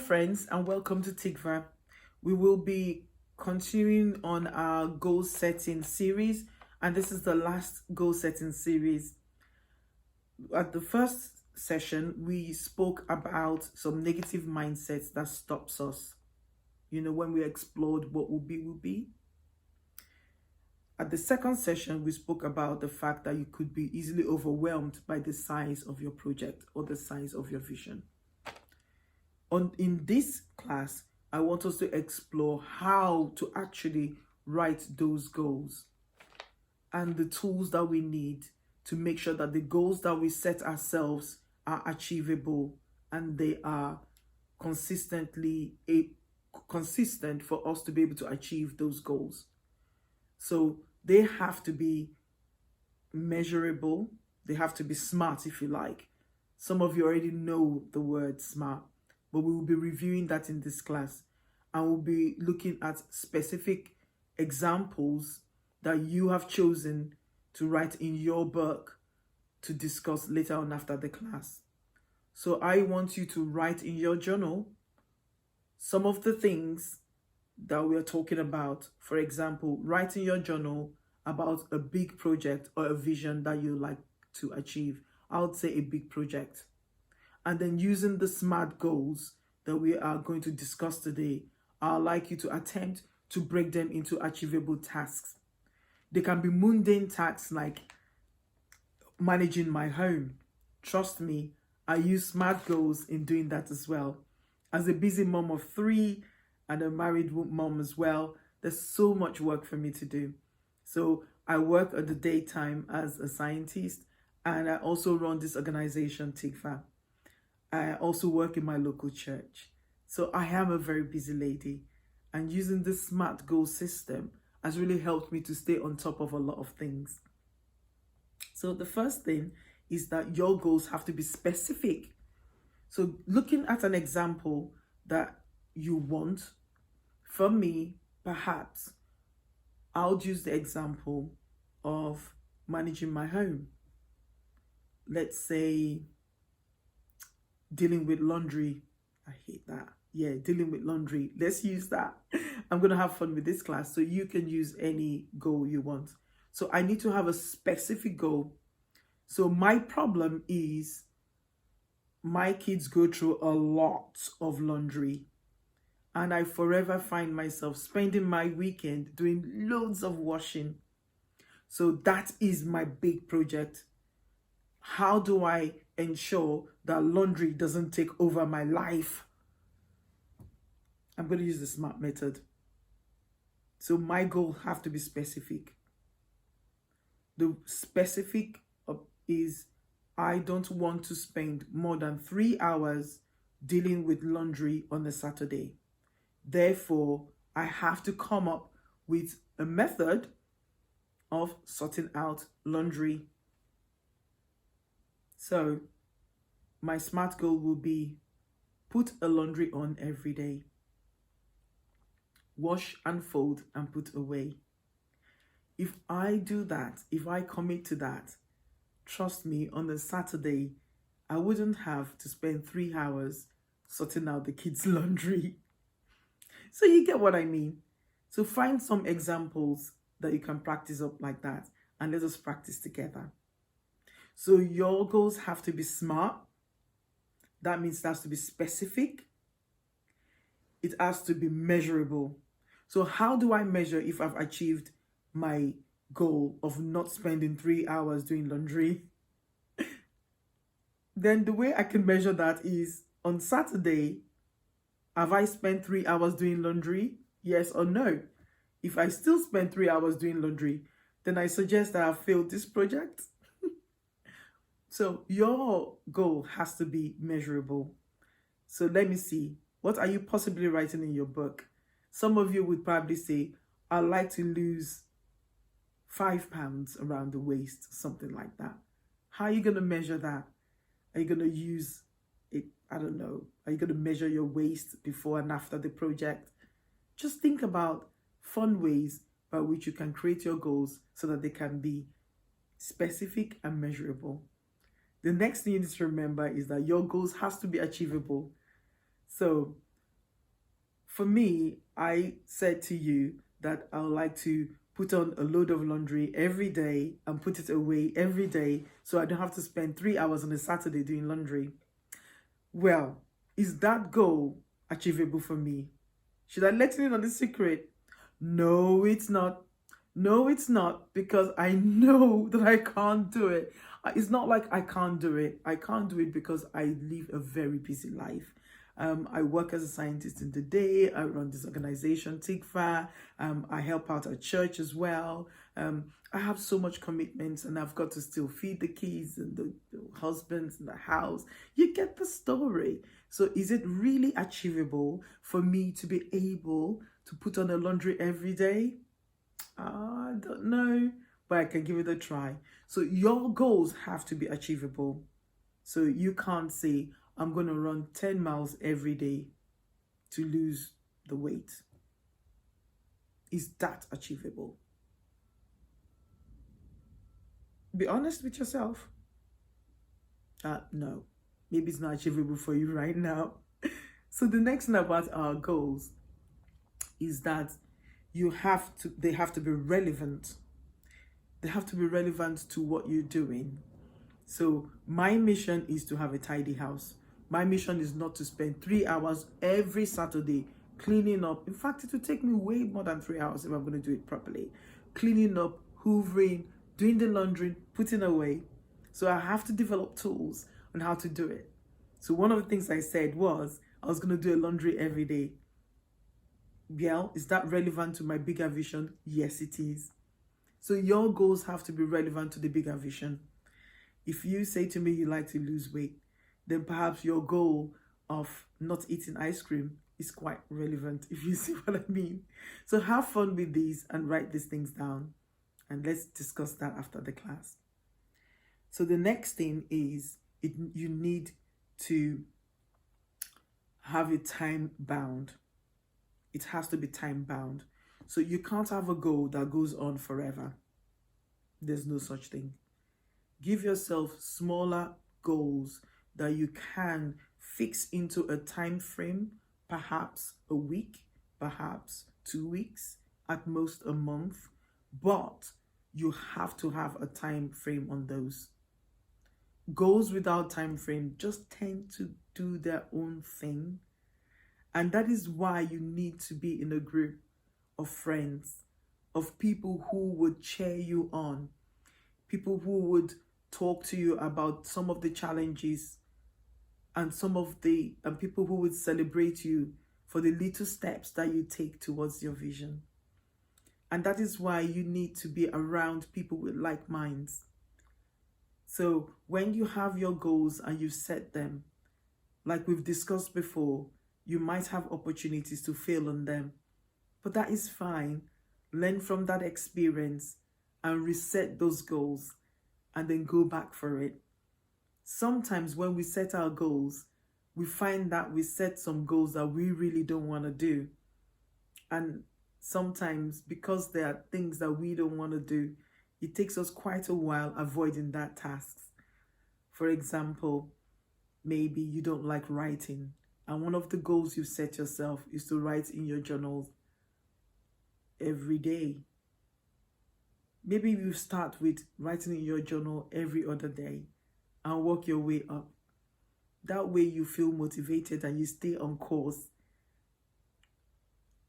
friends, and welcome to Tikva. We will be continuing on our goal setting series, and this is the last goal setting series. At the first session, we spoke about some negative mindsets that stops us. When we explored what will be. At the second session, we spoke about the fact that you could be easily overwhelmed by the size of your project or the size of your vision. In this class, I want us to explore how to actually write those goals and the tools that we need to make sure that the goals that we set ourselves are achievable and they are consistent for us to be able to achieve those goals. So they have to be measurable. They have to be smart, if you like. Some of you already know the word smart, but we will be reviewing that in this class, and we'll be looking at specific examples that you have chosen to write in your book to discuss later on after the class. So I want you to write in your journal some of the things that we are talking about. For example, write in your journal about a big project or a vision that you like to achieve. I would say a big project. And then using the SMART goals that we are going to discuss today, I'd like you to attempt to break them into achievable tasks. They can be mundane tasks like managing my home. Trust me, I use SMART goals in doing that as well. As a busy mom of 3 and a married mom as well, there's so much work for me to do. So I work at the daytime as a scientist, and I also run this organization, TIGFA. I also work in my local church. So I am a very busy lady, and using this SMART goal system has really helped me to stay on top of a lot of things. So the first thing is that your goals have to be specific. So looking at an example that you want, for me, perhaps I'll use the example of managing my home. Let's say dealing with laundry. I hate that. Yeah, dealing with laundry. Let's use that. I'm going to have fun with this class, so you can use any goal you want. So I need to have a specific goal. So my problem is my kids go through a lot of laundry, and I forever find myself spending my weekend doing loads of washing. So that is my big project. How do I ensure that laundry doesn't take over my life? I'm going to use the SMART method. So my goal have to be specific. The specific is I don't want to spend more than 3 hours dealing with laundry on a Saturday. Therefore, I have to come up with a method of sorting out laundry. So my SMART goal will be put a laundry on every day. Wash and fold and put away. If I do that, if I commit to that, trust me, on a Saturday, I wouldn't have to spend 3 hours sorting out the kids' laundry. So you get what I mean. So find some examples that you can practice up like that, and let us practice together. So your goals have to be SMART. That means it has to be specific. It has to be measurable. So how do I measure if I've achieved my goal of not spending 3 hours doing laundry? Then the way I can measure that is on Saturday, have I spent 3 hours doing laundry? Yes or no? If I still spend 3 hours doing laundry, then I suggest that I've failed this project. So your goal has to be measurable. So let me see. What are you possibly writing in your book? Some of you would probably say, I'd like to lose 5 pounds around the waist, something like that. How are you going to measure that? Are you going to use it? I don't know. Are you going to measure your waist before and after the project? Just think about fun ways by which you can create your goals so that they can be specific and measurable. The next thing you need to remember is that your goals has to be achievable. So For me, I said to you that I would like to put on a load of laundry every day and put it away every day so I don't have to spend 3 hours on a Saturday doing laundry. Well, is that goal achievable for me? Should I let you in on the secret? No, it's not. No, it's not, because I know that I can't do it. It's not like I can't do it. I can't do it because I live a very busy life. I work as a scientist in the day. I run this organization, TIGFA. I help out at church as well. I have so much commitments, and I've got to still feed the kids and the husbands in the house. You get the story. So is it really achievable for me to be able to put on the laundry every day? I don't know, but I can give it a try. So your goals have to be achievable. So you can't say, I'm going to run 10 miles every day to lose the weight. Is that achievable? Be honest with yourself. No, maybe it's not achievable for you right now. So the next thing about our goals is that they have to be relevant. They have to be relevant to what you're doing. So my mission is to have a tidy house. My mission is not to spend 3 hours every Saturday cleaning up. In fact, it will take me way more than 3 hours if I'm going to do it properly. Cleaning up, hoovering, doing the laundry, putting away. So I have to develop tools on how to do it. So one of the things I said was I was going to do a laundry every day. Yeah, is that relevant to my bigger vision? Yes, it is. So your goals have to be relevant to the bigger vision. If you say to me you like to lose weight, then perhaps your goal of not eating ice cream is quite relevant, if you see what I mean. So have fun with these and write these things down. And let's discuss that after the class. So the next thing is you need to have it time bound. It has to be time bound. So you can't have a goal that goes on forever. There's no such thing. Give yourself smaller goals that you can fix into a time frame, perhaps a week, perhaps 2 weeks, at most a month, but you have to have a time frame on those. Goals without time frame just tend to do their own thing. And that is why you need to be in a group of friends, of people who would cheer you on, people who would talk to you about some of the challenges and people who would celebrate you for the little steps that you take towards your vision. And that is why you need to be around people with like minds. So when you have your goals and you set them, like we've discussed before, you might have opportunities to fail on them, but that is fine. Learn from that experience and reset those goals and then go back for it. Sometimes when we set our goals, we find that we set some goals that we really don't want to do. And sometimes because there are things that we don't want to do, it takes us quite a while avoiding that task. For example, maybe you don't like writing, and one of the goals you set yourself is to write in your journals every day. Maybe you start with writing in your journal every other day and work your way up. That way you feel motivated and you stay on course.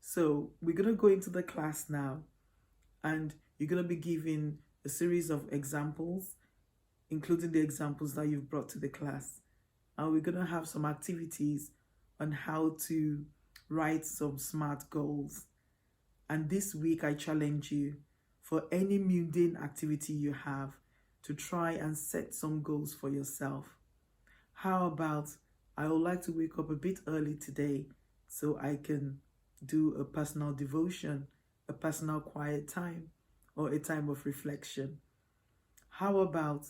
So we're going to go into the class now, and you're going to be given a series of examples, including the examples that you've brought to the class. And we're going to have some activities on how to write some SMART goals. And this week I challenge you, for any mundane activity you have, to try and set some goals for yourself. How about, I would like to wake up a bit early today so I can do a personal devotion, a personal quiet time, or a time of reflection. How about,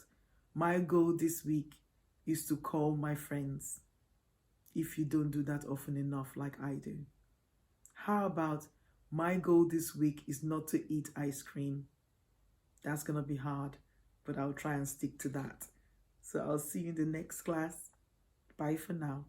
my goal this week is to call my friends, if you don't do that often enough like I do. How about, my goal this week is not to eat ice cream. That's going to be hard, but I'll try and stick to that. So I'll see you in the next class. Bye for now.